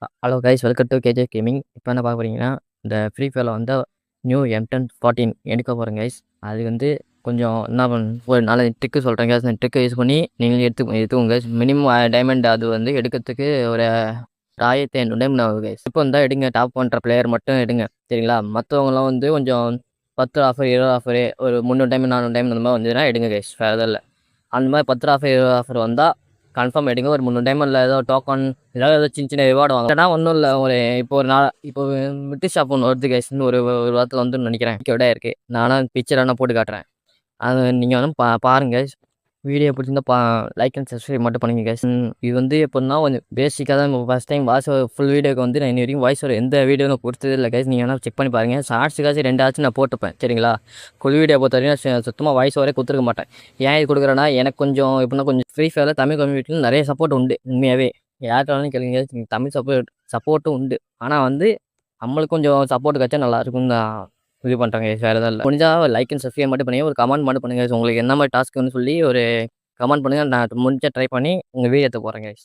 Hello guys, welcome to K J gaming. இப்போ என்ன பார்க்க போறீங்கன்னா, இந்த ஃப்ரீ ஃபயரில் வந்து நியூ M1014 எடுக்க போகிறேன் கைஸ். அது வந்து கொஞ்சம் என்ன ஒரு 4 ட்ரிக்கு சொல்கிறேன் கைஸ். அந்த ட்ரிக்கை யூஸ் பண்ணி நீங்கள் எடுத்துக்கோங்க கைஸ். மினிமம் டைமண்ட் அது வந்து எடுக்கிறதுக்கு ஒரு 1500 டைமண்ட் ஆகும் கைஸ். இப்போ இருந்தால் எடுங்க, டாப் பண்ணுற பிளேயர் மட்டும் எடுங்க, சரிங்களா? மற்றவங்களாம் வந்து கொஞ்சம் 10 ஆஃபர் 20 ஆஃபரு ஒரு 300 டைமண்ட் 400 டைமண்ட் அந்த மாதிரி வந்ததுன்னா எடுங்க கைஸ். வேறு எதுவும் இல்லை. அந்த மாதிரி 10 ஆஃபர் 20 ஆஃபர் வந்தால் கன்ஃபார்ம் எடுங்க. ஒரு 300 டைமண்டில் ஏதோ டோக்கன் ஏதாவது சின்ன சின்ன ரிவார்டு வாங்க. ஏன்னா ஒன்றும் இல்லை, ஒரு இப்போ ஒரு இப்போ மிட்டி ஷாப் ஒன்று வருது கைஸ். ஒரு ஒரு வாரத்தில் வந்துன்னு நினைக்கிறேன். விட இருக்குது. நானும் பிக்சர் ஆனால் போட்டு காட்டுறேன். அது நீங்கள் வந்து பாருங்கள். வீடியோ பிடிச்சிருந்தா லைக் அண்ட் சப்ஸ்கிரைப் மட்டும் பண்ணுங்க கைஸ். இது வந்து எப்படின்னா கொஞ்சம் பேசிக்காக தான். ஃபஸ்ட் டைம் வாய்ஸ் ஃபுல் வீடியோக்கு வந்து நான் இன்ன வரைக்கும் வாய்ஸ் எந்த வீடியோவும் கொடுத்தது இல்லை கைஸ். நீங்கள் வேணால் செக் பண்ணி பாருங்கள். ஷார்ட்ஸுக்காச்சும் 2 நான் போட்டுப்பேன், சரிங்களா? ஃபுல் வீடியோ பொறுத்த வரைக்கும் சுத்தமாக வாய்ஸ் ஓவரே கொடுத்துருக்க மாட்டேன். ஏன் இது கொடுக்குறேன்னா, எனக்கு கொஞ்சம் எப்படின்னா கொஞ்சம் ஃப்ரீ ஃபயரில் தமிழ் கம்யூனிட்டியில் நிறைய சப்போர்ட் உண்டு. உண்மையாகவே யார்ட்டாலும் கேளுங்க, தமிழ் சப்போர்ட்டும் உண்டு. ஆனால் வந்து நம்மளுக்கு கொஞ்சம் சப்போர்ட் கிடச்சா நல்லாயிருக்கும் தான் இது பண்ணுறாங்க. வேறு எதாவது இல்லை. முடிஞ்சால் லைக் அண்ட் சப்ஸ்கிரைப் மட்டும் பண்ணுங்கள். ஒரு கமெண்ட் மட்டும் பண்ணுங்கள். உங்களுக்கு என்ன மாதிரி டாஸ்க்குன்னு சொல்லி ஒரு கமெண்ட் பண்ணுங்கள். நான் முடிஞ்சால் ட்ரை பண்ணி உங்கள் வீடியோ எடுத்து போகிறேன் கைஸ்.